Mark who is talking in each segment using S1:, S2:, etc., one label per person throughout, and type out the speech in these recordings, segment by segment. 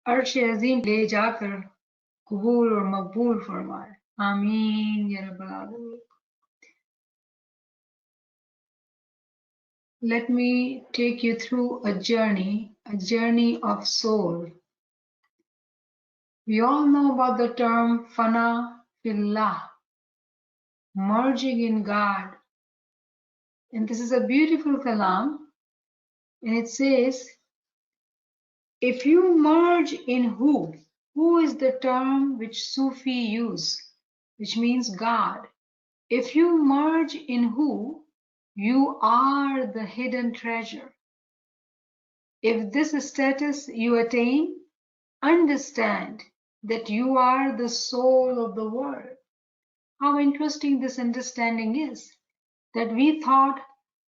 S1: अर्श अजीम ले जाकर कबूल और मकबूल फरमाए। आमीन या रब्बल आलमीन। Let me take you through a journey of soul. We all know about the term fana fillah, merging in God. And this is a beautiful kalam. And it says, if you merge in who is the term which Sufi use, which means God. If you merge in who, you are the hidden treasure. If this status you attain, understand that you are the soul of the world. How interesting this understanding is, that we thought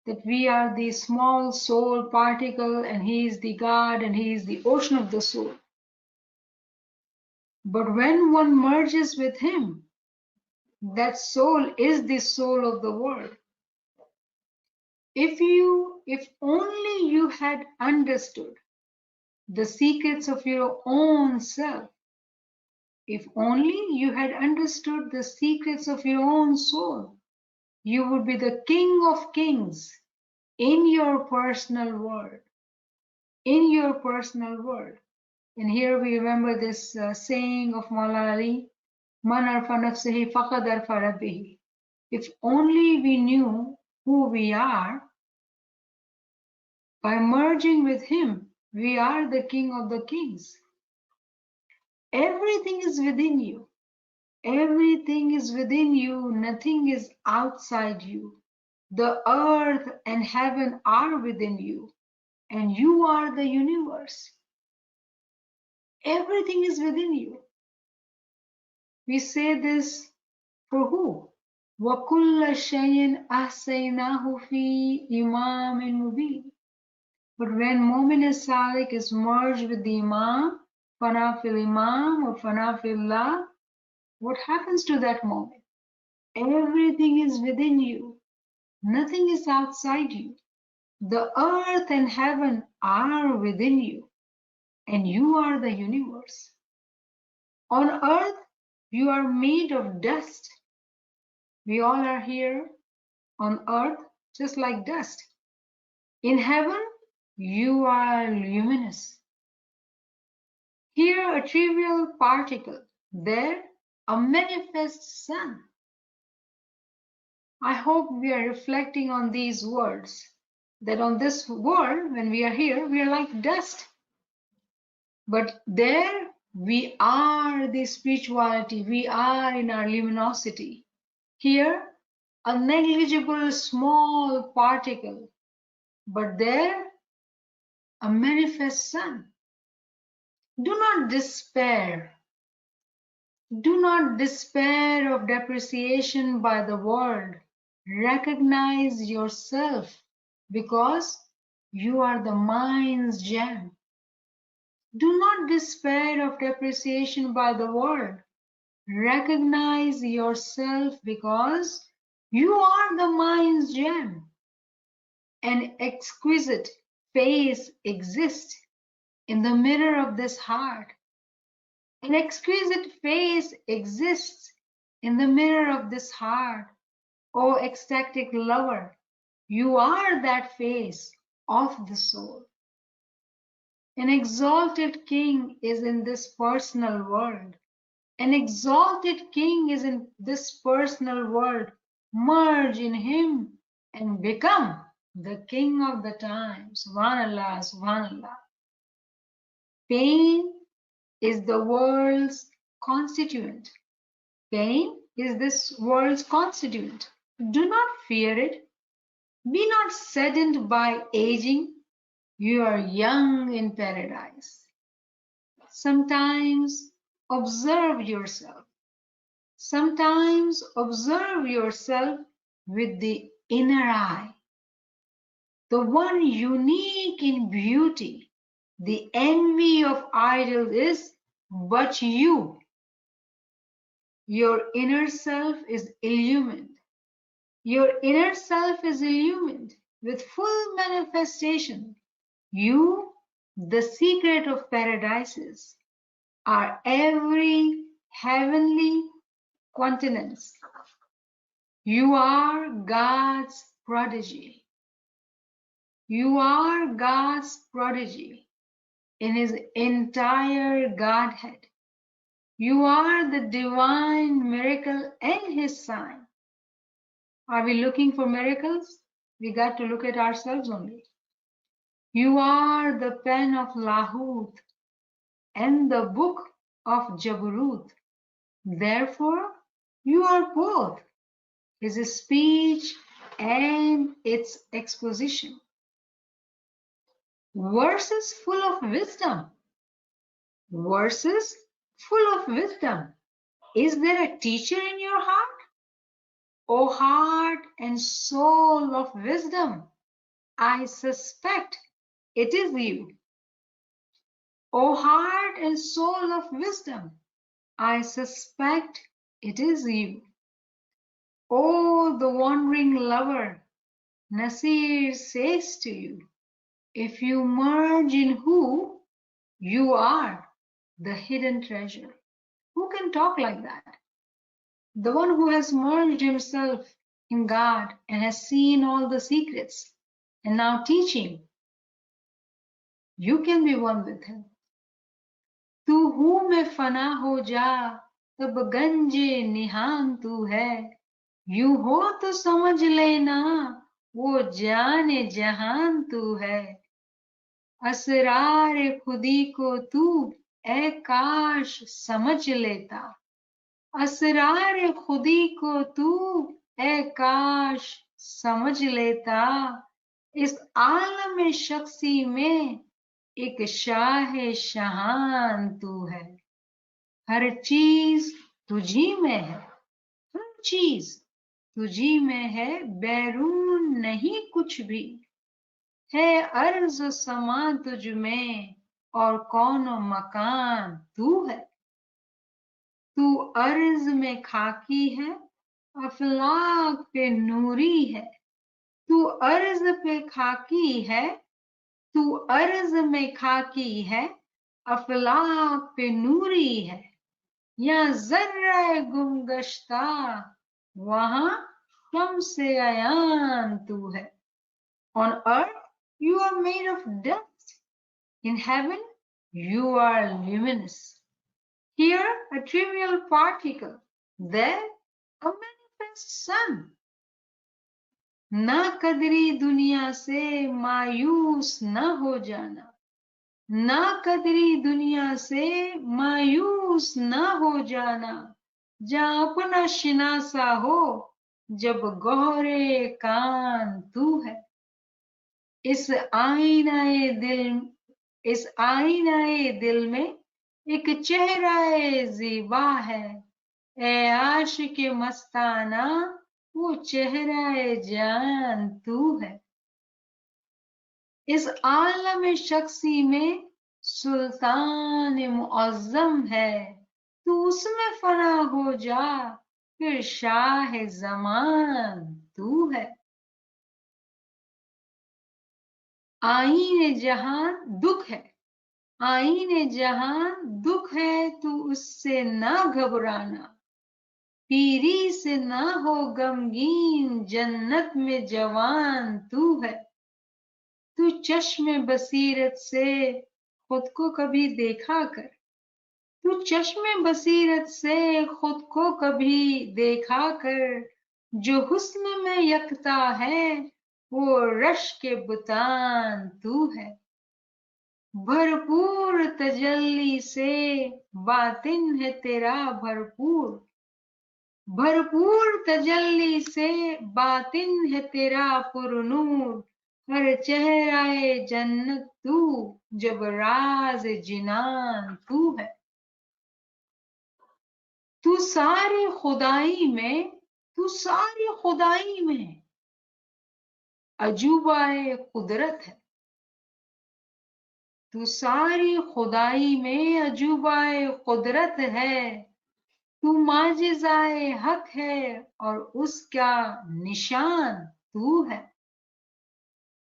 S1: that we are the small soul particle and he is the God and he is the ocean of the soul. But when one merges with him, that soul is the soul of the world. If only you had understood the secrets of your own self, if only you had understood the secrets of your own soul, you would be the king of kings in your personal world. In your personal world. And here we remember this saying of Maulana Ali, Man arfa nafsihi faqad arfa rabbihi. If only we knew who we are, by merging with him, we are the king of the kings. Everything is within you. Everything is within you. Nothing is outside you. The earth and heaven are within you, and you are the universe. Everything is within you. We say this for who? وَكُلَّ شَيْءٍ أَحْصَيْنَاهُ فِي إِمَامٍ مُبِينٍ. But when Mu'min Salik is merged with the Imam, Fana fil Imam or Fana fillah, what happens to that moment? Everything is within you. Nothing is outside you. The earth and heaven are within you, and you are the universe. On earth, you are made of dust. We all are here on earth just like dust. In heaven, you are luminous. Here, a trivial particle. There, a manifest sun. I hope we are reflecting on these words, that on this world, when we are here, we are like dust. But there, we are the spirituality. We are in our luminosity. Here, a negligible small particle. But there, a manifest sun. Do not despair. Do not despair of depreciation by the world. Recognize yourself, because you are the mind's gem. Do not despair of depreciation by the world. Recognize yourself, because you are the mind's gem. An exquisite face exists in the mirror of this heart. An exquisite face exists in the mirror of this heart. O ecstatic lover, you are that face of the soul. An exalted king is in this personal world. An exalted king is in this personal world. Merge in him and become the king of the time. Subhanallah, subhanallah. Pain is the world's constituent. Pain is this world's constituent. Do not fear it. Be not saddened by aging. You are young in paradise. Sometimes observe yourself. Sometimes observe yourself with the inner eye. The one unique in beauty, the envy of idols is but you. Your inner self is illumined. Your inner self is illumined with full manifestation. You, the secret of paradises. are every heavenly continents. You are God's prodigy. You are God's prodigy in His entire Godhead. You are the divine miracle and His sign. Are we looking for miracles? We got to look at ourselves only. You are the pen of Lahut and the book of Jabarut. Therefore, you are both His speech and its exposition. Verses full of wisdom. Verses full of wisdom. Is there a teacher in your heart? O heart and soul of wisdom, I suspect it is you. O heart and soul of wisdom, I suspect it is you. O the wandering lover, Nasir says to you, if you merge in who you are, the hidden treasure. Who can talk like that? The one who has merged himself in God and has seen all the secrets and now teaching. You can be one with him. तू हूँ मैं फना हो जा तब गंजे निहान तू है यूं हो तो समझ लेना वो जाने जहान तू है असरार खुदी को तू ए काश समझ लेता असरार खुदी को तू ए काश समझ लेता इस आलम शख्सी में एक शाह शहान तू है हर चीज तुझी में है हर चीज तुझी में है बैरून नहीं कुछ भी है अर्ज समा तुझ में और कौन मकान तू है तू अर्ज में खाकी है अफलाक पे नूरी है तू अर्ज पे खाकी है तू अर्ज में खाकी है अफलाक पे नूरी है या जर्रा गुमगश्ता वहां शम्स-ए अयान तू है On earth you are made of dust. In heaven you are luminous. Here a trivial particle, there a manifest sun. ना कदरी दुनिया से मायूस न हो जाना ना कदरी दुनिया से मायूस न हो जाना जहाँ अपना शिनासा हो जब गौरे कान तू है इस आईनाए दिल में एक चेहरा ज़ीबा है ए आशिक मस्ताना वो चेहरा जान तू है इस आलम शख्सी में सुल्तान मुअज़्ज़म है तू उसमें फना हो जा फिर शाह ज़मान तू है आईने जहां दुख है आईने जहां दुख है तू उससे ना घबराना पीरी से ना हो गमगीन जन्नत में जवान तू है तू चश्मे बसीरत से खुद को कभी देखा कर तू चश्मे बसीरत से खुद को कभी देखा कर जो हुस्न में यकता है वो रश के बुतान तू है भरपूर तजल्ली से बातिन है तेरा भरपूर तजल्ली से बातिन है तेरा पुरनूर हर चेहराए जन्नत तू जब राज जिनान तू है तू सारी खुदाई में अजूबाए कुदरत है तू सारी खुदाई में अजूबाए कुदरत है तू माजिज़ाए हक है और उसका निशान तू है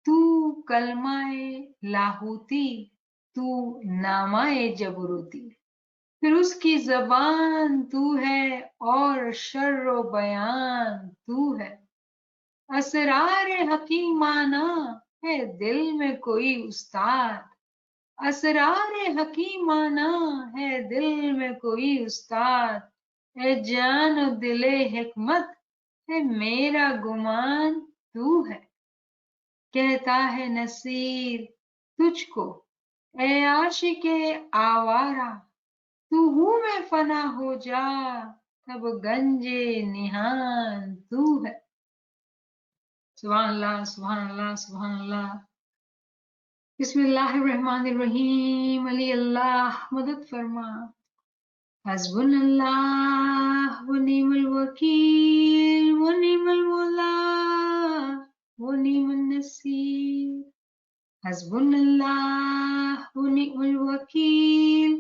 S1: तू कलमाए लाहूती तू नामाए जबरूती फिर उसकी ज़बान तू है और शर्रो बयान तू है। असरारे हकीमाना है दिल में कोई उस्ताद, असरारे हकीमाना है दिल में कोई उस्ताद। है जान और दिले हिकमत है मेरा गुमान तू है। कहता है नसीर तुझको ए आशिके आवारा, तू हूँ मैं फना हो जा तब गंजे निहान तू है। सुभान अल्लाह, सुभान अल्लाह, सुभान अल्लाह। बिस्मिल्लाहिर्रहमानिर्रहीम। अली अल्लाह मदद फरमा। हस्बुनल्लाह व निअमल वकील व निअमल मौला व निअमन नसीर। हस्बुनल्लाह व निअमल वकील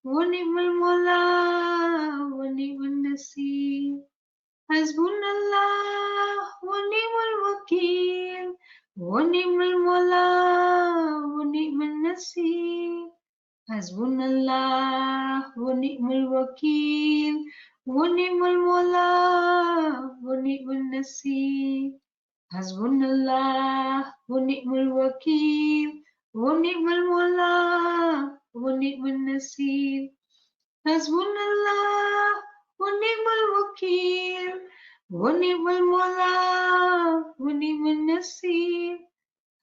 S1: व निअमल मौला व निअमन नसीर। हस्बुनल्लाह व निअमल वकील व निअमल मौला व निअमन नसीर। हस्बुनल्लाह व निअमल वकील व निअमल मौला व निअमन नसीर। हस्बुनल्लाह व निअमल वकील व निअमल मौला व निअमन नसीर। हस्बुनल्लाह व निअमल वकील व निअमल मौला व निअमन नसीर।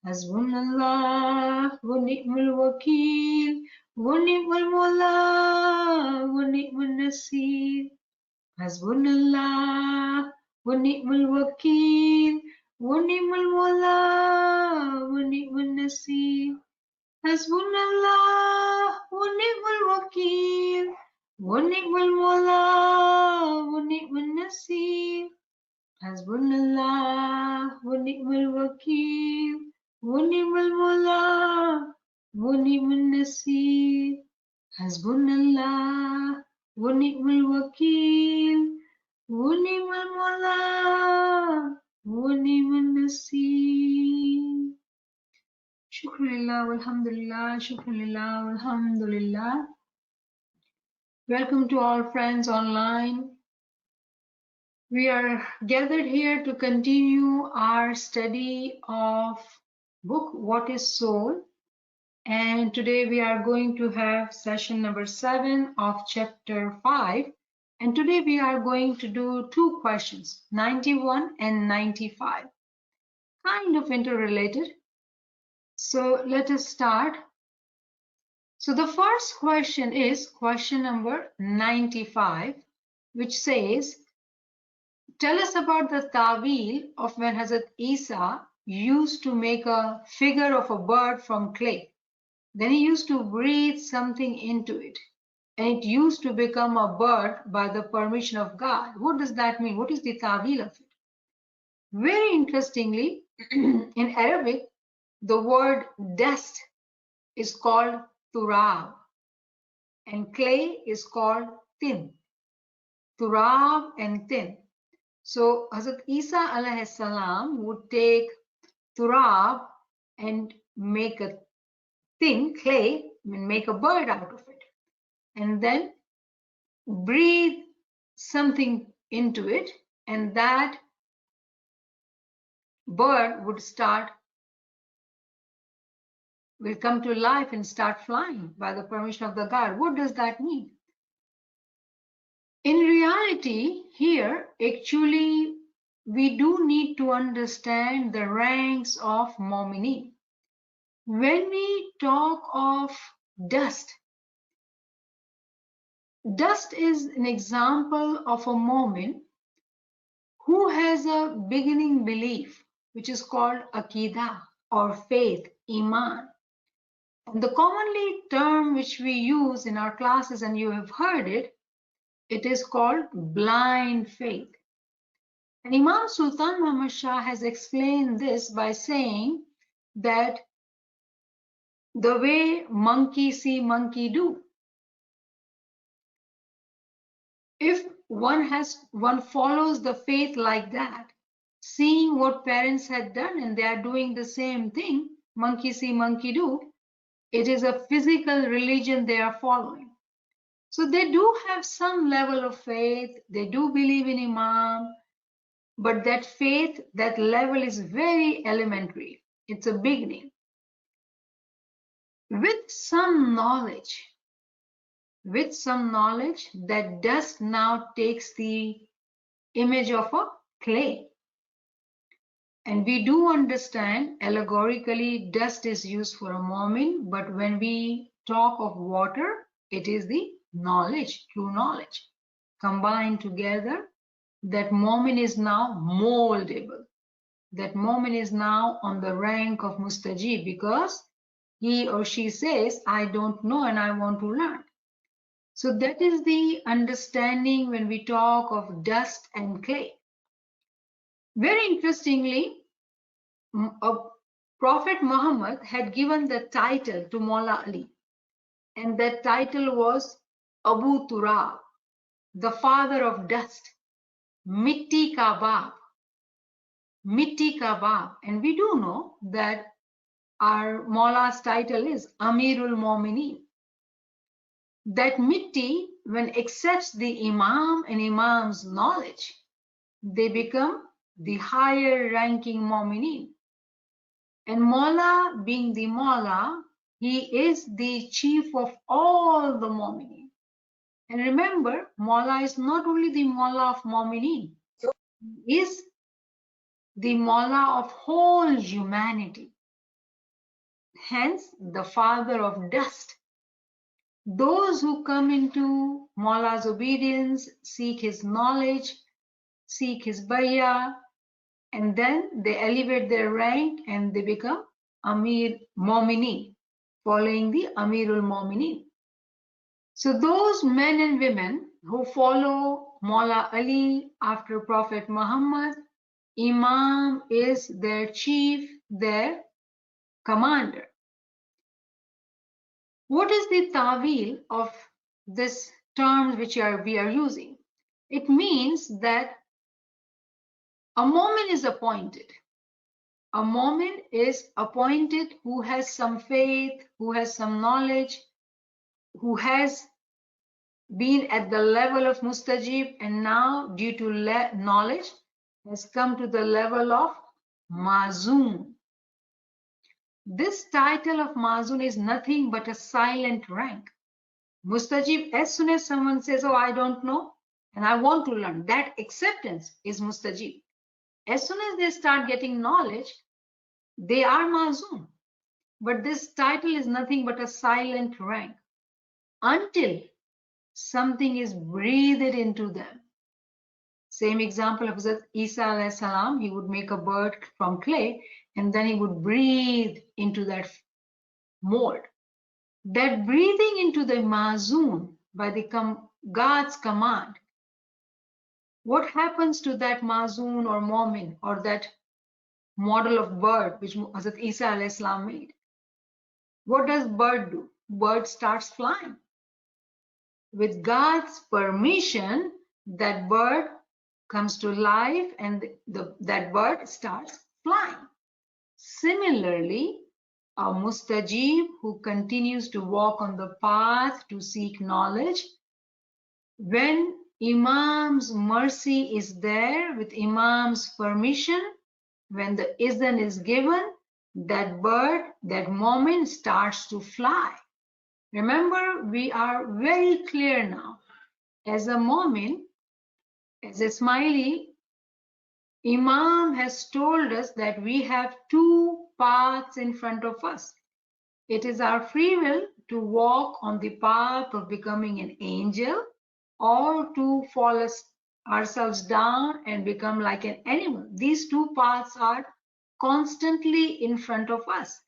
S1: हस्बुनल्लाह व निअमल वकील व निअमल मौला व निअमन नसीर। हस्बुनल्लाह व निअमल वकील व निअमल मौला व निअमन नसीर। हस्बुनल्लाह व निअमल वकील व निअमल मौला व निअमन नसीर। हस्बुनल्लाह व निअमल वकील व निअमल मौला व निअमन नसीर। हस्बुनल्लाह व निअमल वकील व निअमल मौला व निअमन Naseer. शुक्रिल्लाह वल्हम्दुलिल्लाह, शुक्रिल्लाह वल्हम्दुलिल्लाह। Welcome to all friends online. We are gathered here to continue our study of book What is Soul, and today we are going to have session number 7 of chapter 5, and today we are going to do two questions, 91 and 95, kind of interrelated. So let us start. So the first question is question number 95, which says, tell us about the ta'wil of when Hazrat Isa used to make a figure of a bird from clay. Then he used to breathe something into it, and it used to become a bird by the permission of God. What does that mean? What is the ta'wil of it? Very interestingly, in Arabic, the word dust is called turab, and clay is called tin. Turab and tin. So Hazrat Isa alayhi salam would take turab and make a thing, clay, and make a bird out of it, and then breathe something into it, and that bird will come to life and start flying by the permission of the God. What does that mean? In reality, here, actually, we do need to understand the ranks of Mominin. When we talk of dust, dust is an example of a Momin who has a beginning belief, which is called Aqidah or faith, Iman. And the commonly term which we use in our classes, and you have heard it, it is called blind faith. And Imam Sultan Muhammad Shah has explained this by saying that the way monkey see, monkey do. If one follows the faith like that, seeing what parents had done and they are doing the same thing, monkey see, monkey do, it is a physical religion they are following. So they do have some level of faith, they do believe in Imam, but that faith, that level is very elementary. It's a beginning. With some knowledge, that dust now takes the image of a clay. And we do understand allegorically dust is used for a moment, but when we talk of water, it is the knowledge, true knowledge. Combined together, that moment is now moldable. That moment is now on the rank of mustajib because he or she says, I don't know and I want to learn. So that is the understanding when we talk of dust and clay. Very interestingly, Prophet Muhammad had given the title to Maula Ali, and that title was Abu Turab, the father of dust, Mitti Ka Baap, Mitti Ka Baap. And we do know that our Maula's title is Amirul Momineen. That Mitti, when accepts the Imam and Imam's knowledge, they become the higher ranking Momineen. And Maula, being the Maula, he is the chief of all the Momineen. And remember, Maula is not only the Maula of Momineen, he is the Maula of whole humanity. Hence, the father of dust. Those who come into Maula's obedience, seek his knowledge, seek his bayah, and then they elevate their rank and they become Amir Mominin, following the Amirul Mominin. So those men and women who follow Maula Ali after Prophet Muhammad, Imam is their chief, their commander. What is the ta'wil of this term which we are using? It means that a moment is appointed. A moment is appointed who has some faith, who has some knowledge, who has been at the level of mustajib, and now due to knowledge has come to the level of mazun. This title of mazun is nothing but a silent rank. Mustajib, as soon as someone says, oh, I don't know and I want to learn, that acceptance is mustajib. As soon as they start getting knowledge, they are mazun. But this title is nothing but a silent rank until something is breathed into them. Same example of Hazrat Isa alayhi salam, he would make a bird from clay and then he would breathe into that mold. That breathing into the mazun by the God's command, what happens to that mazun or momin or that model of bird which Hazrat Isa alayhi salam made? What does bird do? Bird starts flying. With God's permission, that bird comes to life and that bird starts flying. Similarly, a mustajib who continues to walk on the path to seek knowledge, when Imam's mercy is there, with Imam's permission, when the izn is given, that bird, that moment starts to fly. Remember, we are very clear now. As a moment, as a smiley, Imam has told us that we have two paths in front of us. It is our free will to walk on the path of becoming an angel or to fall ourselves down and become like an animal. These two paths are constantly in front of us.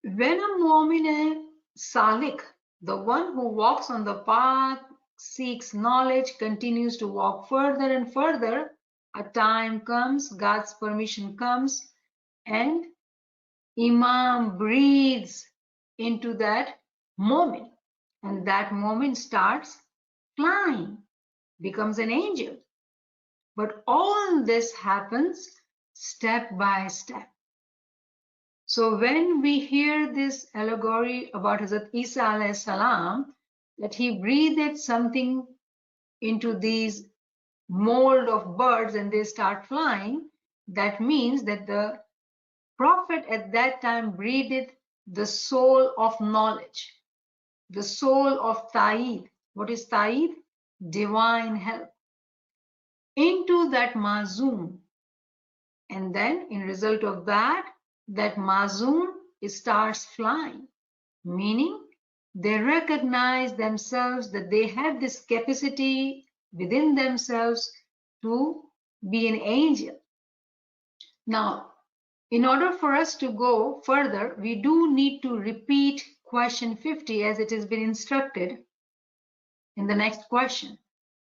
S1: When a mu'min salik, the one who walks on the path, seeks knowledge, continues to walk further and further, a time comes, God's permission comes, and Imam breathes into that moment, and that moment starts flying, becomes an angel. But all this happens step by step. So when we hear this allegory about Hazrat Isa alayhi salam, that he breathed something into these mold of birds and they start flying, that means that the prophet at that time breathed the soul of knowledge, the soul of ta'id. What is ta'id? Divine help into that mazoon. And then in result of that, that mazoon starts flying, meaning they recognize themselves that they have this capacity within themselves to be an angel. Now, in order for us to go further, we do need to repeat question 50 as it has been instructed in the next question.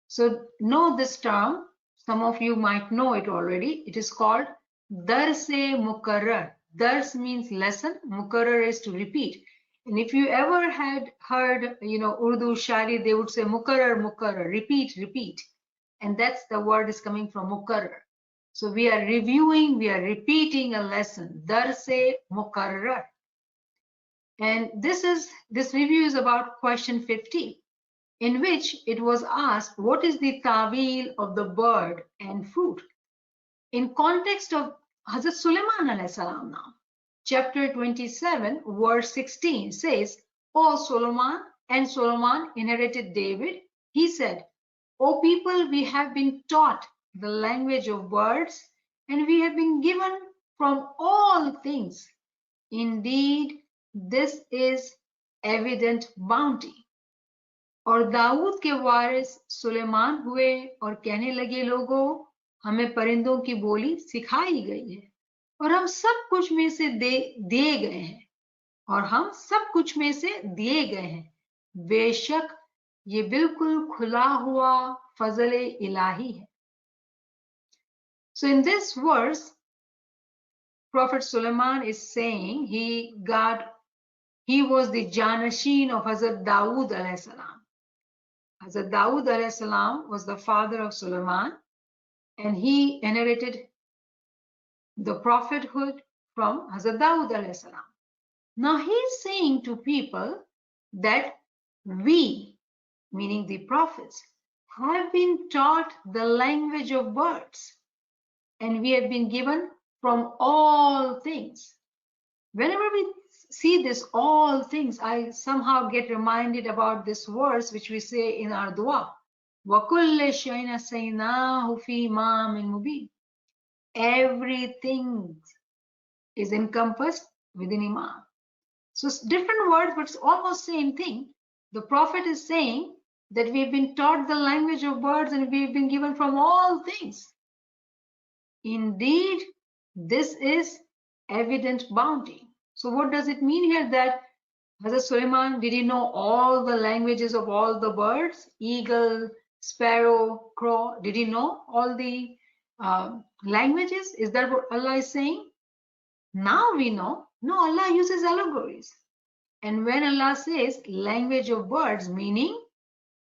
S1: So know this term. Some of you might know it already. It is called Darse Mukarrar. Dars means lesson. Mukarrar is to repeat. And if you ever had heard, Urdu Shari, they would say Mukarrar, Mukarrar, repeat, repeat. And that's the word is coming from Mukarrar. So we are reviewing, we are repeating a lesson. Darse Mukarrar. And this review is about question 50, in which it was asked, what is the ta'wil of the bird and fruit? In context of Hazrat Sulaiman alayhi salam now, chapter 27, verse 16 says, O Solomon, and Solomon inherited David. He said, O people, we have been taught the language of birds, and we have been given from all things. Indeed, this is evident bounty. और दाऊद के वारिस सुलेमान हुए और कहने लगे, लोगों, हमें परिंदों की बोली सिखाई गई है और हम सब कुछ में से दिए गए हैं, और हम सब कुछ में से दिए गए हैं. बेशक ये बिल्कुल खुला हुआ फजल इलाही है. So in this verse, Prophet Sulaiman is saying he was the Janashin of Hazrat Dawood alayhi salam. Hazrat Dawood alayhi salam was the father of Sulaiman, and he inherited the prophethood from Hazrat Dawood alayhi salam. Now he is saying to people that we, meaning the prophets, have been taught the language of birds, and we have been given from all things. Whenever we see this all things, I somehow get reminded about this verse which we say in our dua. وَكُلَّ شَيْءٍ أَحْصَيْنَاهُ فِي إِمَامٍ مُبِينٍ. Everything is encompassed within Imam. So it's different words, but it's almost same thing. The Prophet is saying that we've been taught the language of birds and we've been given from all things. Indeed, this is evident bounty. So what does it mean here that Hazrat Sulaiman, did he know all the languages of all the birds? Eagle, sparrow, crow, did he know all the languages? Is that what Allah is saying? Now we know. No, Allah uses allegories. And when Allah says language of birds, meaning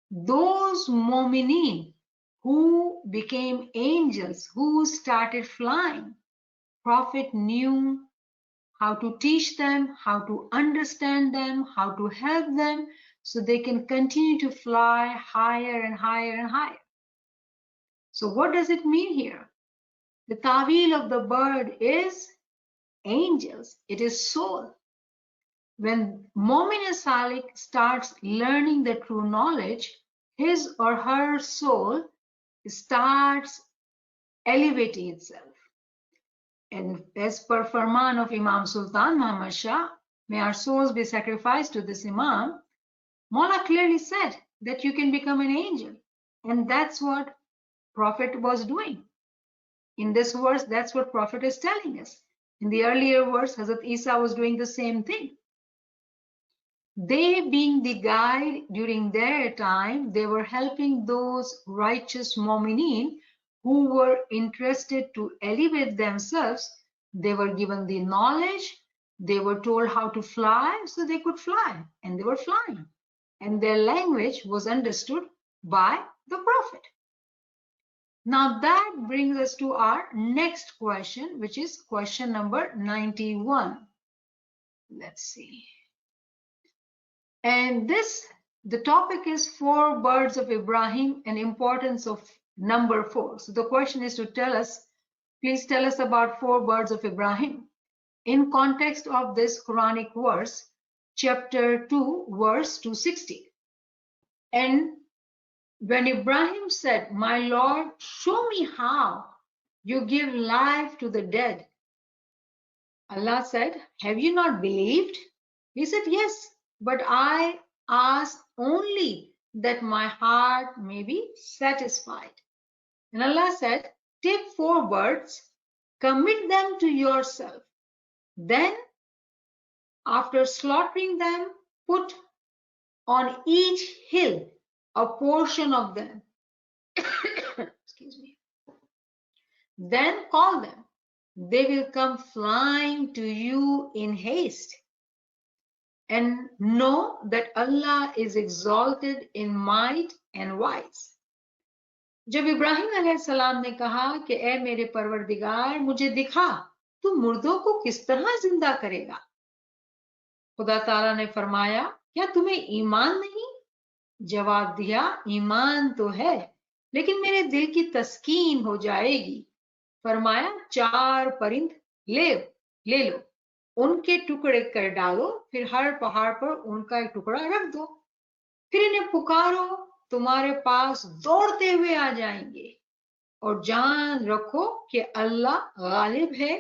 S1: those mu'mineen who became angels, who started flying, Prophet knew how to teach them, how to understand them, how to help them so they can continue to fly higher and higher and higher. So what does it mean here? The ta'wil of the bird is angels. It is soul. When Mu'min Salik starts learning the true knowledge, his or her soul starts elevating itself. And as per Farman of Imam Sultan Muhammad Shah, may our souls be sacrificed to this Imam, Mawla clearly said that you can become an angel. And that's what Prophet was doing. In this verse, that's what Prophet is telling us. In the earlier verse, Hazrat Isa was doing the same thing. They being the guide during their time, they were helping those righteous mu'mineen who were interested to elevate themselves. They were given the knowledge, they were told how to fly, so they could fly, and they were flying. And their language was understood by the Prophet. Now that brings us to our next question, which is question number 91. Let's see. And this The topic is 4 birds of Ibrahim and importance of number 4. So the question is to tell us, please tell us about 4 birds of Ibrahim in context of this Quranic verse, chapter 2, verse 260. And when Ibrahim said, "My Lord, show me how you give life to the dead," Allah said, "Have you not believed?" He said, "Yes, but I ask only that my heart may be satisfied." And Allah said, "Take 4 birds, commit them to yourself. Then, after slaughtering them, put on each hill a portion of them." Excuse me. "Then call them. They will come flying to you in haste. And know that Allah is exalted in might and wise." जब इब्राहिम अलैहिस्सलाम ने कहा कि ए मेरे परवरदिगार, मुझे दिखा तू मुर्दों को किस तरह जिंदा करेगा, खुदा ताला ने फरमाया, क्या तुम्हें ईमान नहीं? जवाब दिया, ईमान तो है, लेकिन मेरे दिल की तस्कीन हो जाएगी। फरमाया, 4 परिंद ले लो, उनके टुकड़े कर डालो, फिर हर पहाड़ पर उनका एक टुकड़ा रख दो, फिर इन्हें पुकारो, तुम्हारे पास दौड़ते हुए आ जाएंगे, और जान रखो कि अल्लाह गालिब है,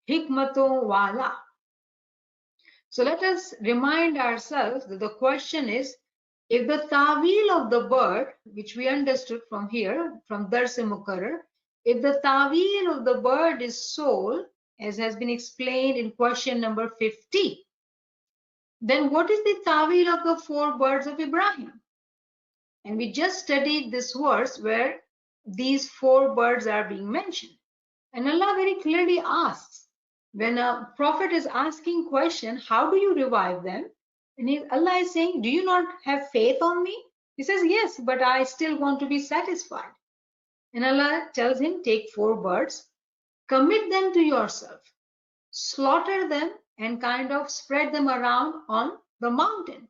S1: हिकमतों वाला. So let us remind ourselves that the question is, if the ta'wil of the bird, which we understood from here, from Dars Mukarrar, if the ta'wil of the bird is soul, as has been explained in question number 50, then what is the ta'wil of the 4 birds of Ibrahim? And we just studied this verse where these 4 birds are being mentioned. And Allah very clearly asks, when a prophet is asking question, how do you revive them? And Allah is saying, do you not have faith on me? He says, yes, but I still want to be satisfied. And Allah tells him, take 4 birds, commit them to yourself, slaughter them, and kind of spread them around on the mountain.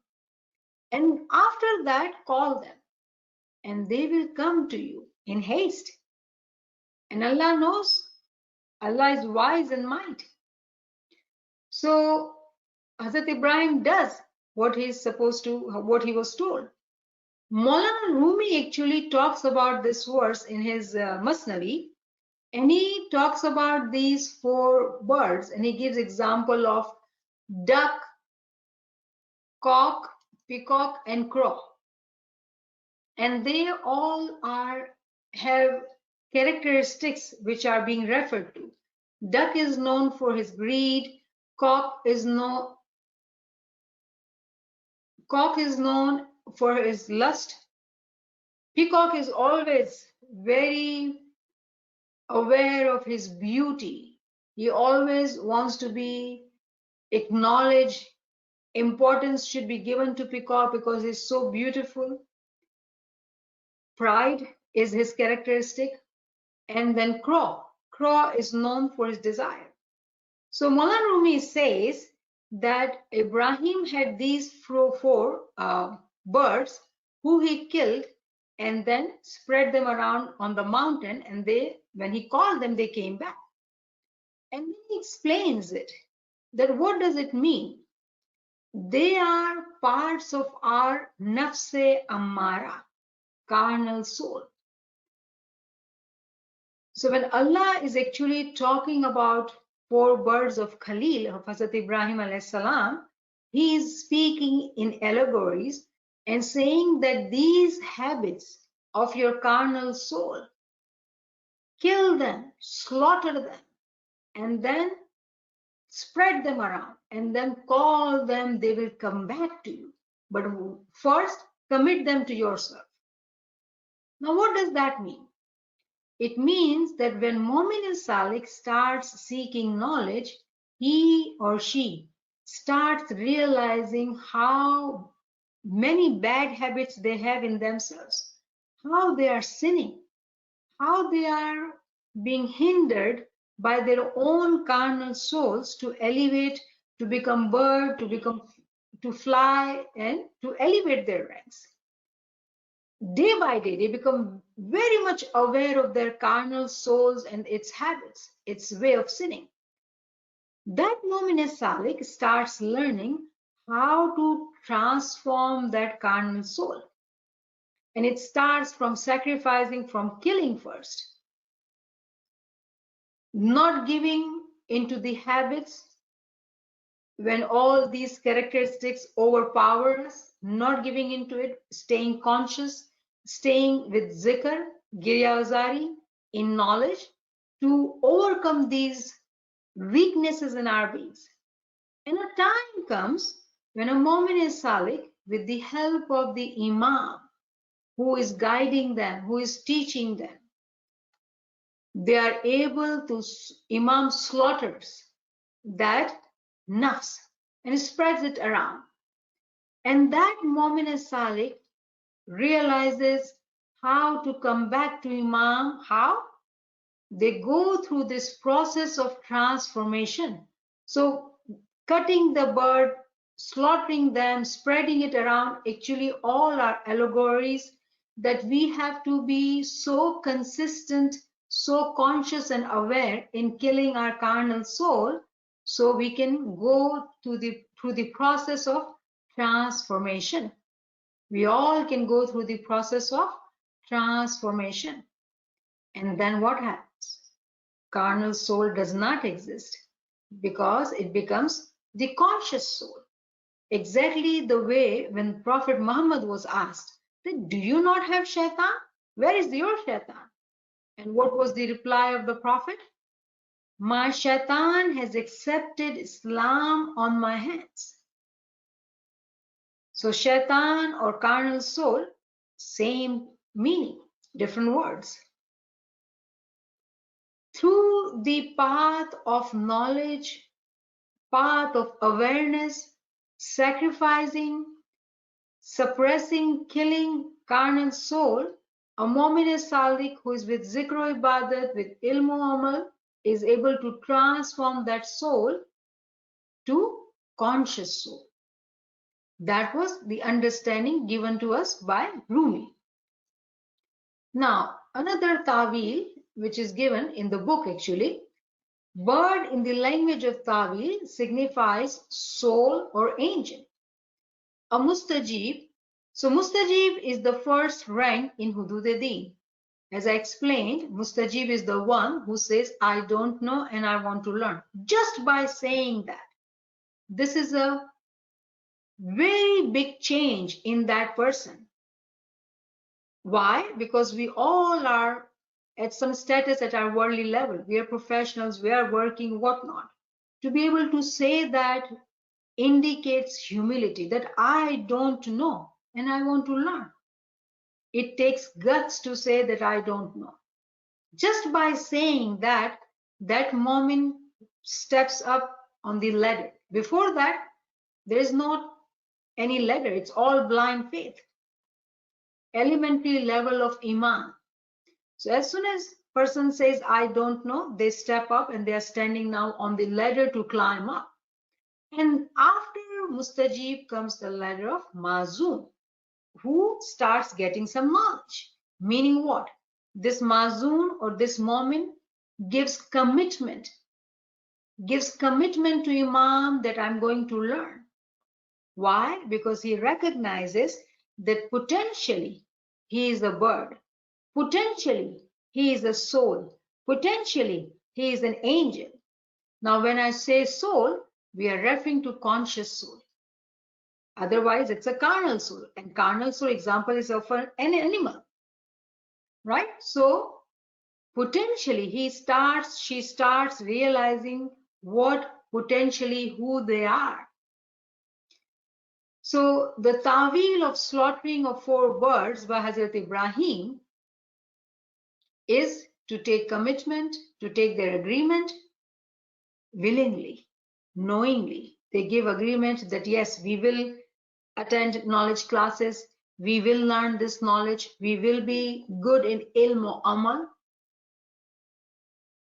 S1: And after that, call them, and they will come to you in haste. And Allah knows, Allah is wise in might. So Hazrat Ibrahim does what he's supposed to, what he was told. Maulana Rumi actually talks about this verse in his Masnavi, and he talks about these 4 birds, and he gives example of duck, cock, peacock, and crow. And they all have characteristics which are being referred to. Duck is known for his greed. Cock is known for his lust. Peacock is always very aware of his beauty. He always wants to be acknowledged. Importance should be given to peacock because he's so beautiful. Pride is his characteristic. And then crow. Crow is known for his desire. So Maulana Rumi says that Ibrahim had these 4 birds who he killed and then spread them around on the mountain, and when he called them, they came back. And then he explains it, that what does it mean? They are parts of our nafse ammara, carnal soul. So when Allah is actually talking about 4 birds of Khalil, of Hazrat Ibrahim alayhi salam, he is speaking in allegories and saying that these habits of your carnal soul, kill them, slaughter them, and then spread them around, and then call them, they will come back to you. But first, commit them to yourself. Now, what does that mean? It means that when Mu'min Salik starts seeking knowledge, he or she starts realizing how many bad habits they have in themselves, how they are sinning, how they are being hindered by their own carnal souls to elevate, to become bird, to become to fly and to elevate their ranks. Day by day, they become very much aware of their carnal souls and its habits, its way of sinning. That Mu'min Salik starts learning how to transform that carnal soul. And it starts from sacrificing, from killing first, not giving into the habits when all these characteristics overpower us, not giving into it, staying conscious, staying with zikr, giryazari, in knowledge, to overcome these weaknesses in our beings. And a time comes when a Mu'min Salik, with the help of the Imam, who is guiding them, who is teaching them, they are able to, Imam slaughters that nafs and spreads it around. And that Mu'min Salik realizes how to come back to Imam. How? They go through this process of transformation. So cutting the bird, slaughtering them, spreading it around, actually all are allegories that we have to be so consistent, so conscious and aware in killing our carnal soul, so we can go through the process of transformation. We all can go through the process of transformation. And then what happens? Carnal soul does not exist because it becomes the conscious soul. Exactly the way when Prophet Muhammad was asked, do you not have shaitan? Where is your shaitan? And what was the reply of the Prophet? My shaitan has accepted Islam on my hands. So shaitan or carnal soul, same meaning, different words. Through the path of knowledge, path of awareness, sacrificing, suppressing, killing carnal soul, a Mu'min Salik who is with Zikr Ibadat, with Ilmu Amal, is able to transform that soul to conscious soul. That was the understanding given to us by Rumi. Now, another ta'wil which is given in the book actually, bird in the language of ta'wil signifies soul or angel. A mustajib. So mustajib is the first rank in Hudud-e-Din. As I explained, mustajib is the one who says, I don't know and I want to learn. Just by saying that, this is a very big change in that person. Why? Because we all are at some status at our worldly level. We are professionals, we are working, whatnot. To be able to say that indicates humility, that I don't know and I want to learn. It takes guts to say that I don't know. Just by saying that, that moment steps up on the ladder. Before that, there is not any ladder. It's all blind faith. Elementary level of Iman. So as soon as person says, I don't know, they step up and they are standing now on the ladder to climb up. And after Mustajib comes the ladder of Mazun, who starts getting some knowledge. Meaning what? This Mazun or this Mu'min gives commitment to Imam that I'm going to learn. Why? Because he recognizes that potentially he is a bird, potentially he is a soul, potentially he is an angel. Now when I say soul, we are referring to conscious soul. Otherwise it's a carnal soul, and carnal soul example is of an animal, right? So potentially she starts realizing what potentially who they are. So the ta'wil of slaughtering of 4 birds by Hazrat Ibrahim is to take commitment, to take their agreement willingly, knowingly. They give agreement that yes, we will attend knowledge classes, we will learn this knowledge, we will be good in ilm or amal.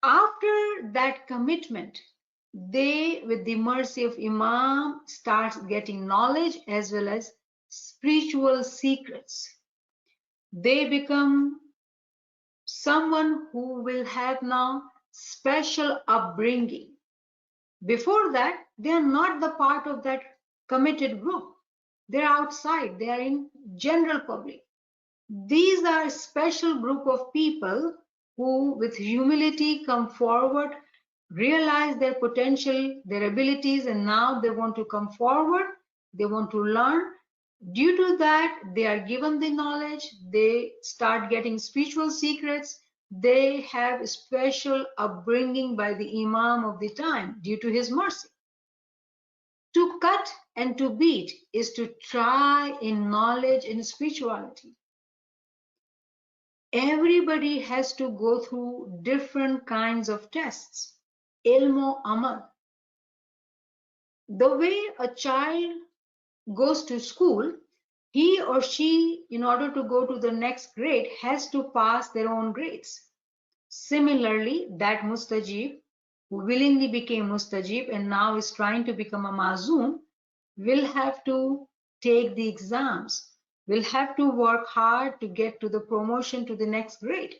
S1: After that commitment, they, with the mercy of Imam, start getting knowledge as well as spiritual secrets. They become someone who will have now special upbringing. Before that, they are not the part of that committed group. They're outside, they are in general public. These are a special group of people who, with humility, come forward, realize their potential, their abilities, and now they want to come forward, they want to learn. Due to that, they are given the knowledge, they start getting spiritual secrets, they have a special upbringing by the Imam of the time due to his mercy. To cut and to beat is to try in knowledge and spirituality. Everybody has to go through different kinds of tests. Ilmo amal. The way a child goes to school, he or she, in order to go to the next grade, has to pass their own grades. Similarly, that mustajib, who willingly became mustajib and now is trying to become a mazoon, will have to take the exams, will have to work hard to get to the promotion to the next grade.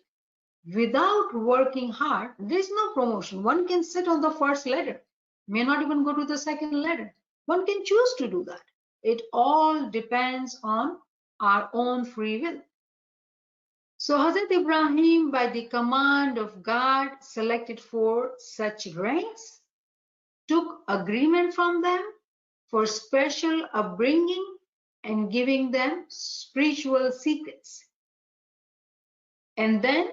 S1: Without working hard, there is no promotion. One can sit on the first ladder, may not even go to the second ladder. One can choose to do that. It all depends on our own free will. So Hazrat Ibrahim, by the command of God, selected 4 such ranks, took agreement from them for special upbringing and giving them spiritual secrets. And then,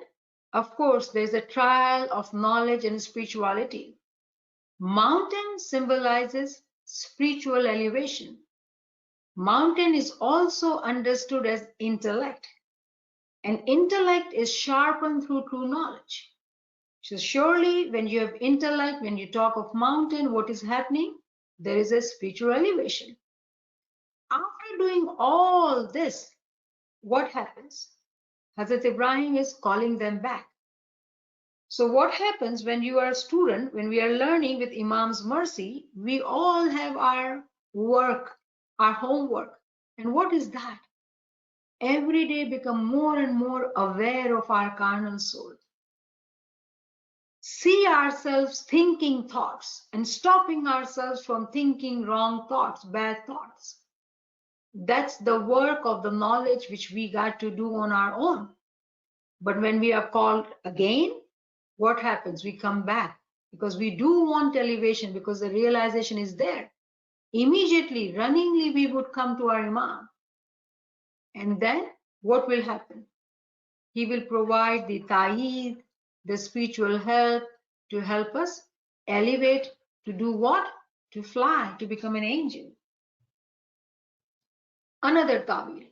S1: of course, there's a trial of knowledge and spirituality. Mountain symbolizes spiritual elevation. Mountain is also understood as intellect. And intellect is sharpened through true knowledge. So surely when you have intellect, when you talk of mountain, what is happening? There is a spiritual elevation. After doing all this, what happens? Hazrat Ibrahim is calling them back. So what happens when you are a student, when we are learning with Imam's mercy, we all have our work, our homework. And what is that? Every day become more and more aware of our carnal soul. See ourselves thinking thoughts and stopping ourselves from thinking wrong thoughts, bad thoughts. That's the work of the knowledge which we got to do on our own. But when we are called again, what happens? We come back because we do want elevation, because the realization is there. Immediately, runningly, we would come to our Imam. And then what will happen? He will provide the ta'eed, the spiritual help to help us elevate, to do what? To fly, to become an angel. Another ta'wil.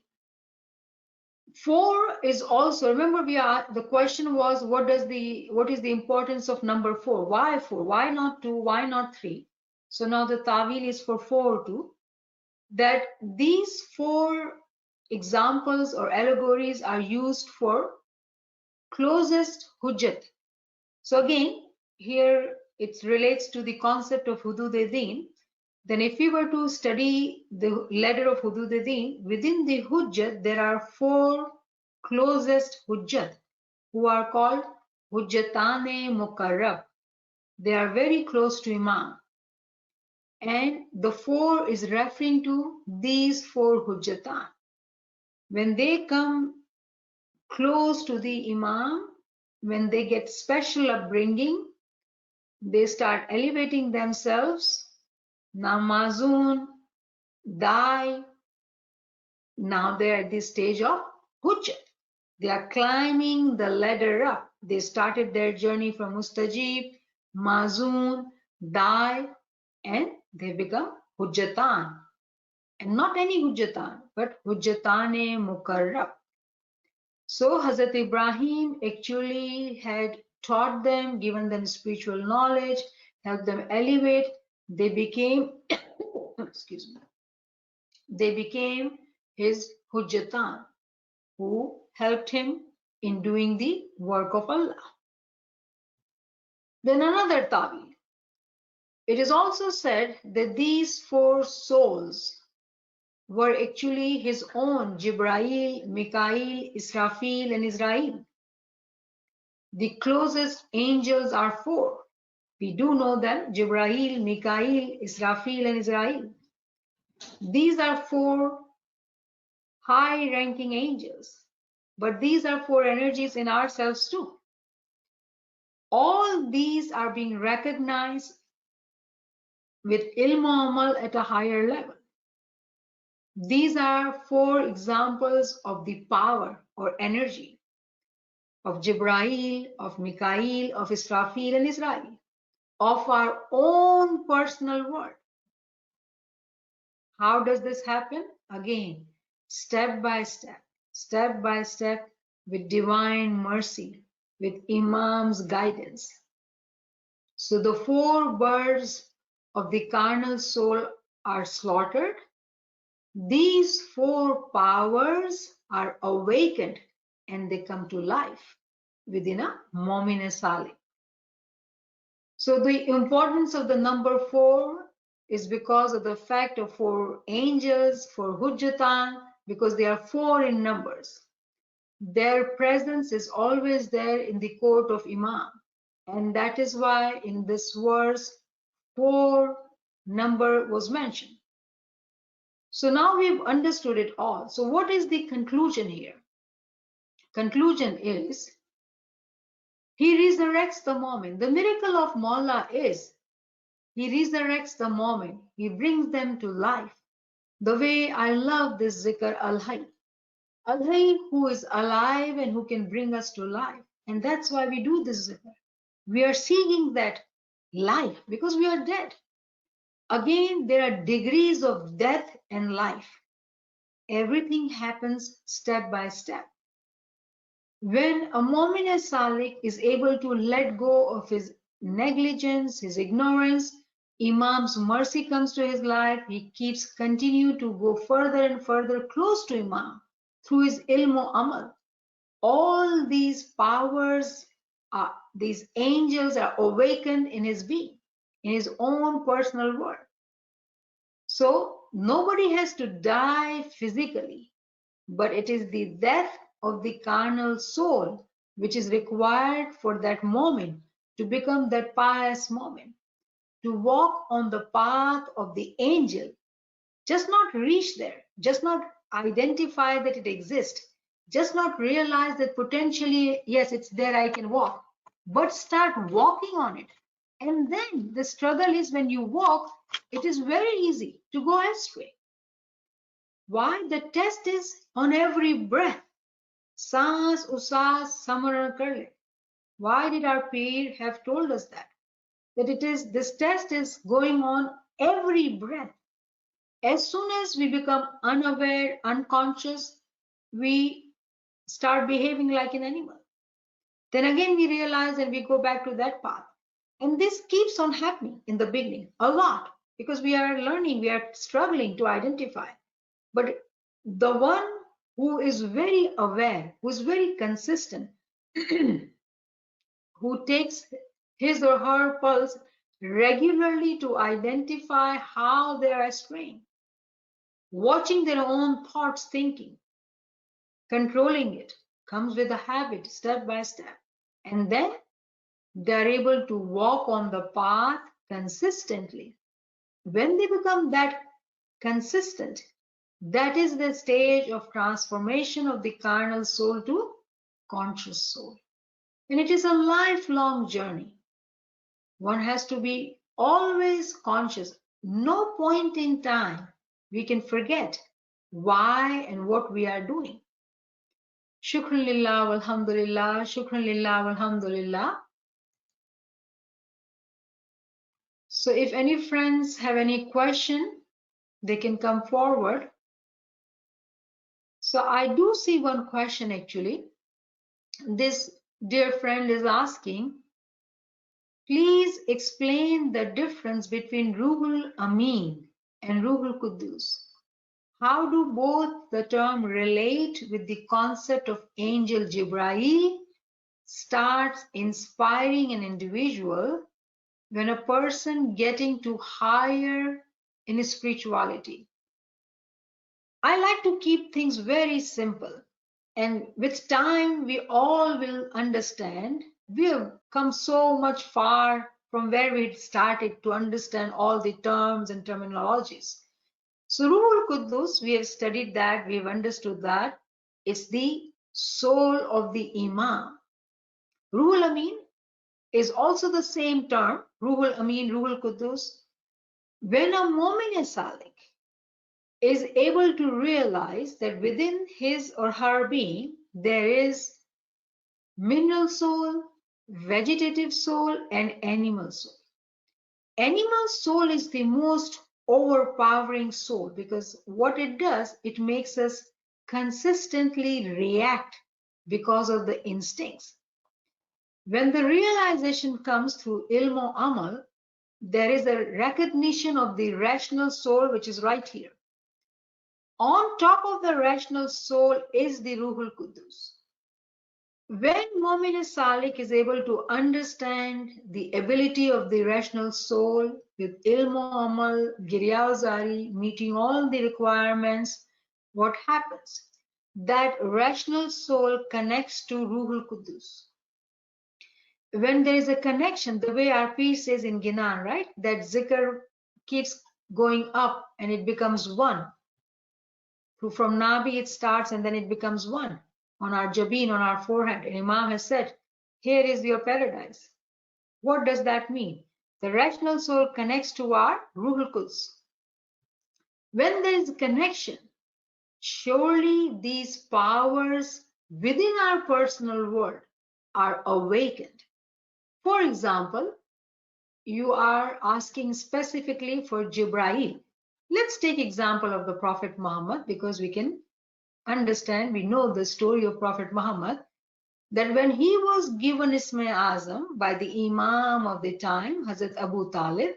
S1: 4 is also, remember the question was, what is the importance of number 4? Why 4? Why not 2? Why not 3? So now the ta'wil is for 4 too, that these 4 examples or allegories are used for closest hujjat. So again, here it relates to the concept of hudud-e-din. Then if we were to study the ladder of hudud-e-din, within the hujjat, there are 4 closest hujjat who are called hujjatane mukarrab. They are very close to Imam. And the 4 is referring to these 4 hujjatan. When they come close to the Imam, when they get special upbringing, they start elevating themselves. Namazun, Dai. Now they are at this stage of Hujjat. They are climbing the ladder up. They started their journey from Mustajib, Mazun, Dai, and they become Hujjatan. And not any Hujjatan, but Hujjatane Mukarrab. So Hazrat Ibrahim actually had taught them, given them spiritual knowledge, helped them elevate. They became, excuse me, they became his Hujjatan, who helped him in doing the work of Allah. Then another ta'wil. It is also said that these four souls were actually his own, Jibrail, Mikail, Israfil, and Israel. The closest angels are four. We do know them, Jibrail, Mikail, Israfil, and Israel. These are four high-ranking angels, but these are four energies in ourselves too. All these are being recognized with ilm amal at a higher level. These are four examples of the power or energy of Jibrail, of Mikail, of Israfil, and Israel, of our own personal world. How does this happen? Again, step by step, with divine mercy, with Imam's guidance. So the four birds of the carnal soul are slaughtered. These four powers are awakened and they come to life within a Momin Salik. So the importance of the number four is because of the fact of four angels, four Hujjatan, because they are four in numbers. Their presence is always there in the court of Imam. And that is why in this verse, four number was mentioned. So now we've understood it all. So what is the conclusion here? Conclusion is, he resurrects the moment. The miracle of Mawla is, he resurrects the moment. He brings them to life. The way I love this zikr al-Hayy. Al-Hayy, who is alive and who can bring us to life. And that's why we do this zikr. We are seeking that life because we are dead. Again, there are degrees of death and life. Everything happens step by step. When a Momin Salik is able to let go of his negligence, his ignorance, Imam's mercy comes to his life. He keeps continue to go further and further close to Imam through his ilm o amal. All these powers, these angels are awakened in his being, in his own personal world. So nobody has to die physically, but it is the death of the carnal soul which is required for that moment to become that pious moment, to walk on the path of the angel, just not reach there, just not identify that it exists, just not realize that potentially, yes, it's there, I can walk, but start walking on it. And then the struggle is when you walk, it is very easy to go astray. Why? The test is on every breath. Saas usas samaran karle. Why did our Pir have told us that? That it is, this test is going on every breath. As soon as we become unaware, unconscious, we start behaving like an animal. Then again we realize and we go back to that path. And this keeps on happening in the beginning a lot because we are learning, we are struggling to identify. But the one who is very aware, who is very consistent, who takes his or her pulse regularly to identify how they are straying, watching their own thoughts, thinking, controlling it, comes with a habit step by step. And then they're able to walk on the path consistently. When they become that consistent, that is the stage of transformation of the carnal soul to conscious soul. And it is a lifelong journey. One has to be always conscious. No point in time we can forget why and what we are doing. Shukran lillah walhamdulillah, shukran lillah walhamdulillah. So if any friends have any question, they can come forward. So I do see one question actually. This dear friend is asking, please explain the difference between Ruhul Amin and Ruhul Qudus. How do both the term relate with the concept of Angel Jibrail starts inspiring an individual when a person getting to higher in spirituality. I like to keep things very simple, and with time we all will understand. We have come so much far from where we started to understand all the terms and terminologies. So Ruhul Qudus, we have studied that, we have understood that it's the soul of the Imam. Ruhul Amin is also the same term, Ruhul Amin, Ruhul Qudus. When a Mu'min Salik is able to realize that within his or her being there is mineral soul, vegetative soul, and animal soul. Animal soul is the most overpowering soul because what it does, it makes us consistently react because of the instincts. When the realization comes through ilm or amal, there is a recognition of the rational soul, which is right here. On top of the rational soul is the Ruhul Qudus. When Mu'min Salik is able to understand the ability of the rational soul with ilm o amal, giryazari, meeting all the requirements, what happens? That rational soul connects to Ruhul Qudus. When there is a connection, the way our Pir says in Ginan, right? That zikr keeps going up and it becomes one. From Nabi it starts and then it becomes one. On our jabeen, on our forehead. And Imam has said, here is your paradise. What does that mean? The rational soul connects to our Ruhul Quds. When there is a connection, surely these powers within our personal world are awakened. For example, you are asking specifically for Jibrail. Let's take example of the Prophet Muhammad because we can understand, we know the story of Prophet Muhammad, that when he was given Isma Azam by the Imam of the time, Hazrat Abu Talib,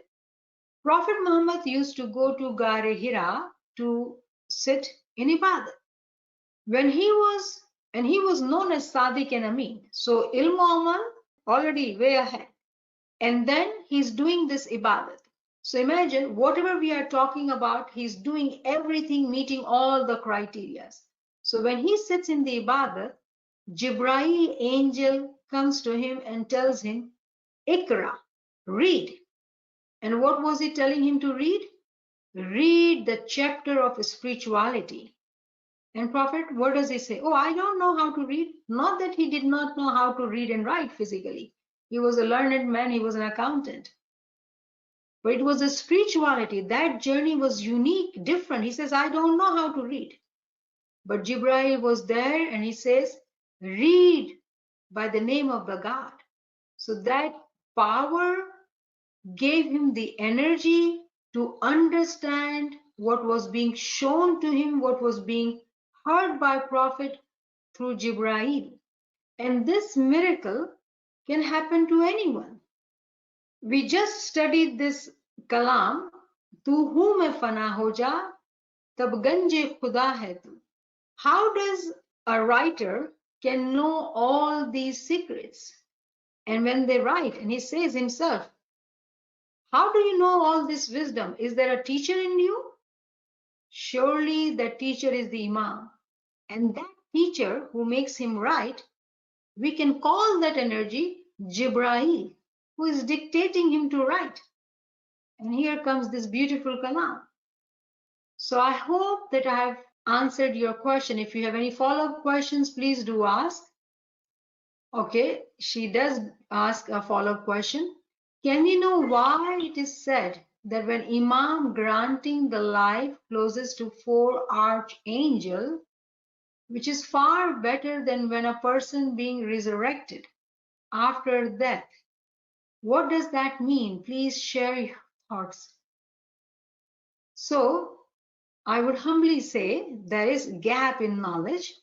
S1: Prophet Muhammad used to go to Gare Hira to sit in Ibadat. When he was known as Sadiq and Amin, so Ilm Amal already way ahead. And then he's doing this Ibadat. So imagine whatever we are talking about, he's doing everything meeting all the criteria. So when he sits in the Ibadat, Jibrail angel comes to him and tells him, Ikra, read. And what was he telling him to read? Read the chapter of spirituality. And Prophet, what does he say? Oh, I don't know how to read. Not that he did not know how to read and write physically. He was a learned man, he was an accountant. But it was a spirituality. That journey was unique, different. He says, I don't know how to read. But Jibrail was there and he says, read by the name of the God. So that power gave him the energy to understand what was being shown to him, what was being heard by Prophet through Jibrail. And this miracle can happen to anyone. We just studied this kalam, Tu hu mein fana ho ja, tab ganje khuda hai tu. How does a writer can know all these secrets? And when they write, and he says himself, how do you know all this wisdom? Is there a teacher in you? Surely that teacher is the Imam. And that teacher who makes him write, we can call that energy Jibrail, who is dictating him to write. And here comes this beautiful kalam. So I hope that I have answered your question. If you have any follow-up questions, please do ask. Okay, she does ask a follow-up question. Can we know why it is said that when Imam granting the life closest to 4 archangel, which is far better than when a person being resurrected after death? What does that mean? Please share your thoughts. So I would humbly say there is gap in knowledge.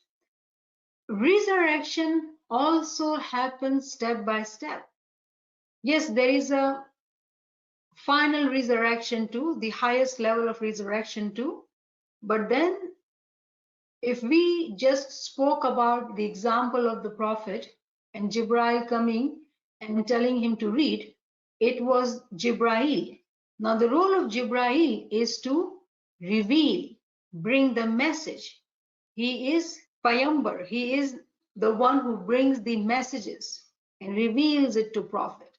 S1: Resurrection also happens step by step. Yes, there is a final resurrection too, the highest level of resurrection too. But then if we just spoke about the example of the Prophet and Jibrail coming and telling him to read, it was Jibrail. Now the role of Jibrail is to reveal, bring the message. He is Payambar. He is the one who brings the messages and reveals it to Prophet.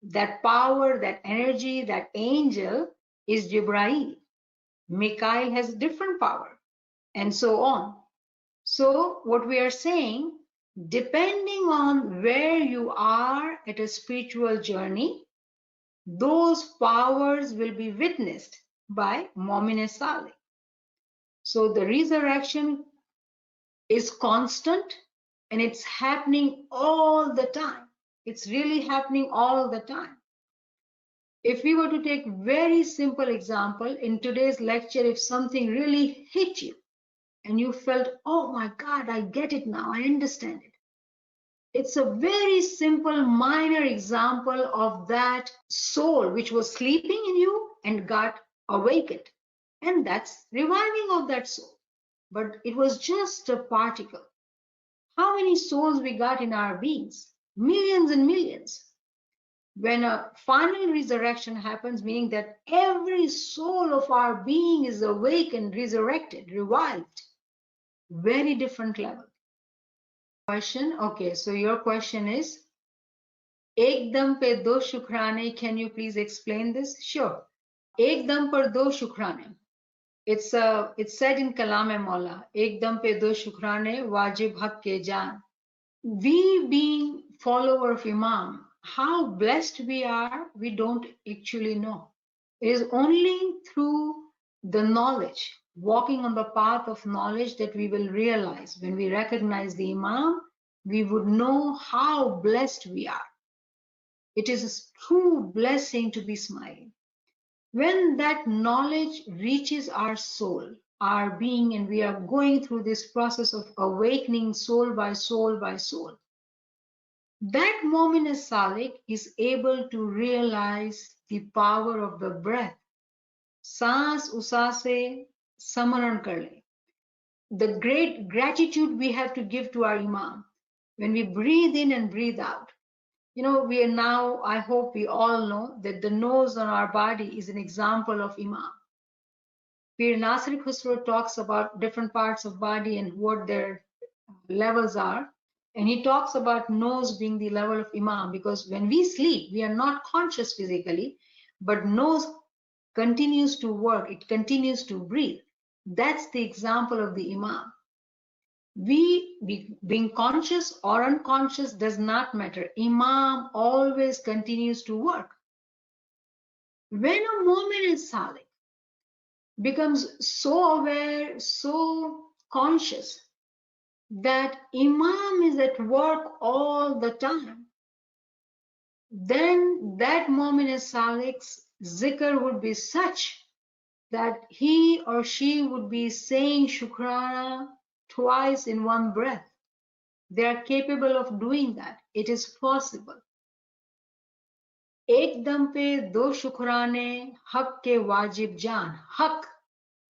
S1: That power, that energy, that angel is Jibrail. Mikael has different power, and so on. So what we are saying, depending on where you are at a spiritual journey, those powers will be witnessed by Momin Saleh. So the resurrection is constant and it's happening all the time. It's really happening all the time. If we were to take very simple example, in today's lecture, if something really hit you and you felt, oh my God, I get it now, I understand it. It's a very simple, minor example of that soul which was sleeping in you and got awakened. And that's reviving of that soul. But it was just a particle. How many souls we got in our beings? Millions and millions. When a final resurrection happens, meaning that every soul of our being is awakened, resurrected, revived, very different level. Question, okay, so your question is, Ekdam pe do shukrane, can you please explain this? Sure. Ekdam par do shukrane. It's said in Kalam-e-Maula, Ekdam pe do shukrane, wajib haq ke jaan. We being follower of Imam, how blessed we are, we don't actually know. It is only through the knowledge, walking on the path of knowledge, that we will realize. When we recognize the Imam, we would know how blessed we are. It is a true blessing to be smiling. When that knowledge reaches our soul, our being, and we are going through this process of awakening soul by soul by soul, that Momin Salik is able to realize the power of the breath. Saans usase samaran kar le. The great gratitude we have to give to our Imam. When we breathe in and breathe out, you know, we are now, I hope we all know that the nose on our body is an example of Imam. Pir Nasir Khusro talks about different parts of body and what their levels are. And he talks about nose being the level of Imam, because when we sleep, we are not conscious physically, but nose continues to work, it continues to breathe. That's the example of the Imam. Being conscious or unconscious does not matter. Imam always continues to work. When a Momin Salik becomes so aware, so conscious that Imam is at work all the time, then that Momin Salik's zikr would be such that he or she would be saying Shukrana twice in one breath. They are capable of doing that. It is possible. Ek dam pe do shukrane, haq ke wajib jaan. Haq.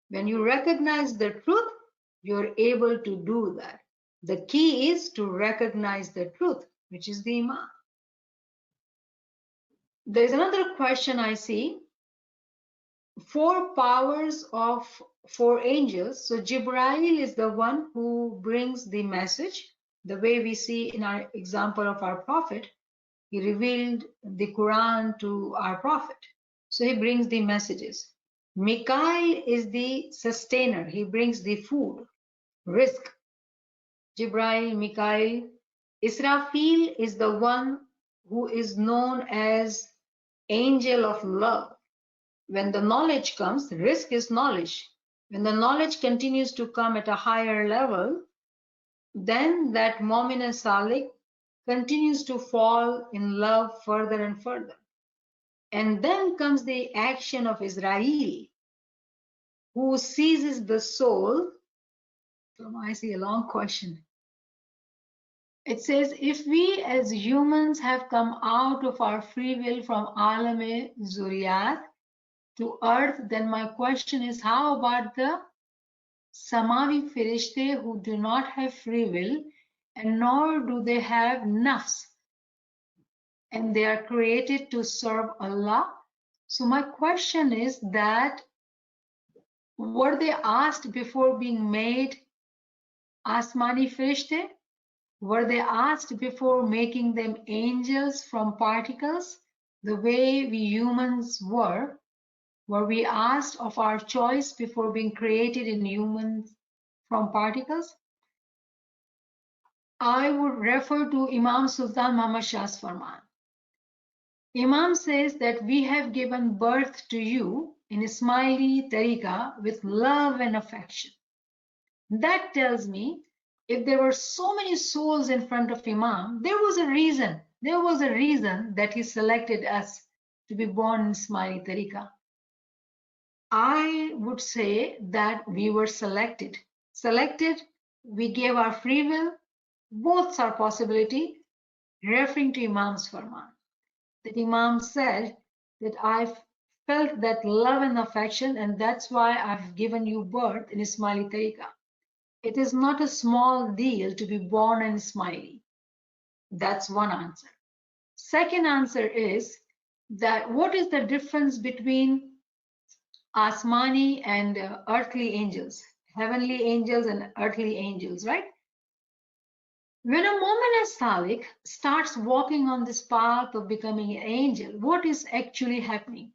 S1: When you recognize the truth, you're able to do that. The key is to recognize the truth, which is the Imam. There's another question I see. 4 powers of 4 angels. So Jibrail is the one who brings the message. The way we see in our example of our prophet, he revealed the Quran to our prophet. So he brings the messages. Mikael is the sustainer. He brings the food, rizq. Jibrail, Mikael. Israfil is the one who is known as angel of love. When the knowledge comes, rizq is knowledge. When the knowledge continues to come at a higher level, then that Momin Salik continues to fall in love further and further. And then comes the action of Israel, who seizes the soul. So I see a long question. It says, if we as humans have come out of our free will from Alam-e-Zuriyat to earth, then my question is, how about the Samavi Firishte who do not have free will and nor do they have nafs? and they are created to serve Allah. So my question is that, were they asked before being made Asmani Ferishte? Were they asked before making them angels from particles, the way we humans were? Were we asked of our choice before being created in humans from particles? I would refer to Imam Sultan Muhammad Shah's Farman. Imam says that we have given birth to you in Ismaili tariqa with love and affection. That tells me, if there were so many souls in front of Imam, there was a reason. There was a reason that he selected us to be born in Ismaili tariqa. I would say that we were selected. Selected, we gave our free will. Both are possibility, referring to Imam's Farman. That Imam said that I felt that love and affection, and that's why I've given you birth in Ismaili tariqa. It is not a small deal to be born in Ismaili. That's one answer. Second answer is that what is the difference between Asmani and earthly angels, heavenly angels and earthly angels, right? When a Mu'min Salik starts walking on this path of becoming an angel, what is actually happening?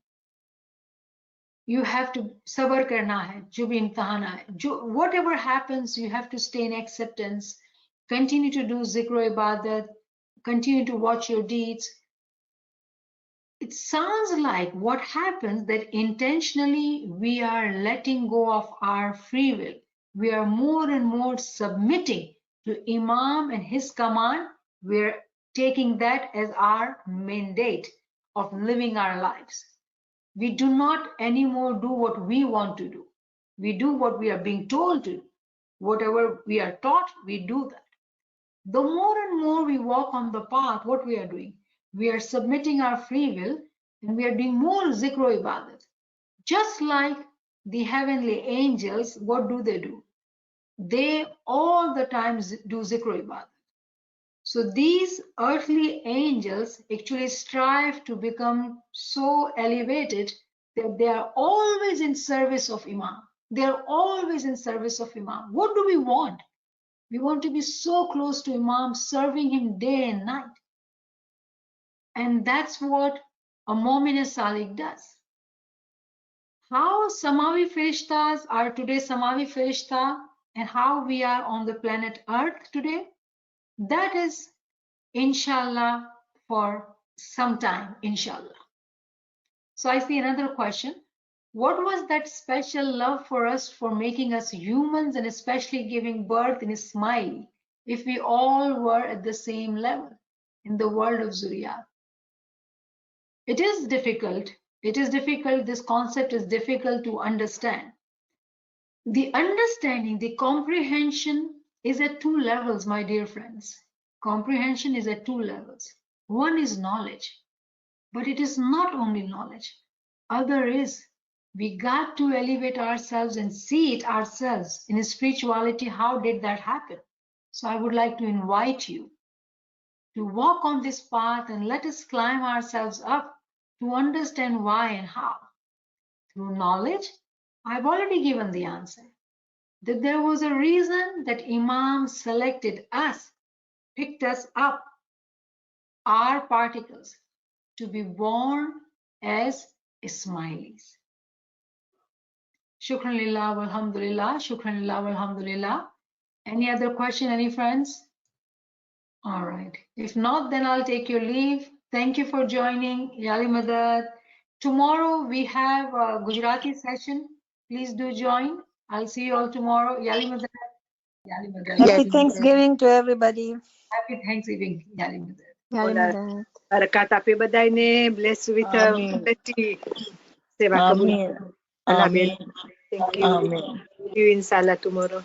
S1: You have to sabr karna hai, jo bhi imtihan hai. Whatever happens, you have to stay in acceptance, continue to do zikr ibadat, continue to watch your deeds. It sounds like what happens that intentionally we are letting go of our free will. We are more and more submitting to Imam and his command. We're taking that as our mandate of living our lives. We do not anymore do what we want to do. We do what we are being told to do. Whatever we are taught, we do that. The more and more we walk on the path, what we are doing? We are submitting our free will and we are doing more zikr ibadat. Just like the heavenly angels, what do? They all the time do zikr ibadat. So these earthly angels actually strive to become so elevated that they are always in service of Imam. They are always in service of Imam. What do we want? We want to be so close to Imam, serving him day and night. And that's what a Mu'min Salik does. How Samawi Ferishtas are today Samawi Ferishta and how we are on the planet Earth today, that is inshallah for some time, inshallah. So I see another question. What was that special love for us for making us humans and especially giving birth in Ismail if we all were at the same level in the world of Zuriyat? It is difficult. It is difficult. This concept is difficult to understand. The understanding, the comprehension is at two levels, my dear friends. Comprehension is at two levels. One is knowledge, but it is not only knowledge. Other is we got to elevate ourselves and see it ourselves in spirituality. How did that happen? So I would like to invite you to walk on this path and let us climb ourselves up to understand why and how. Through knowledge, I've already given the answer. That there was a reason that Imam selected us, picked us up, our particles, to be born as Ismailis. Shukran lillah walhamdulillah, shukran lillah walhamdulillah. Any other question, any friends? All right. If not, then I'll take your leave. Thank you for joining. Yali Madad. Tomorrow we have a Gujarati session. Please do join. I'll see you all tomorrow. Yali Madad. Yali Madad.
S2: Happy Thanksgiving to everybody.
S1: Happy Thanksgiving. Yali Madad.
S2: Yali Madad.
S3: Barakat api badai ne, bless with plenty. Seva kabul.
S2: Amen.
S3: Thank you.
S2: Amen.
S3: See you inshallah tomorrow.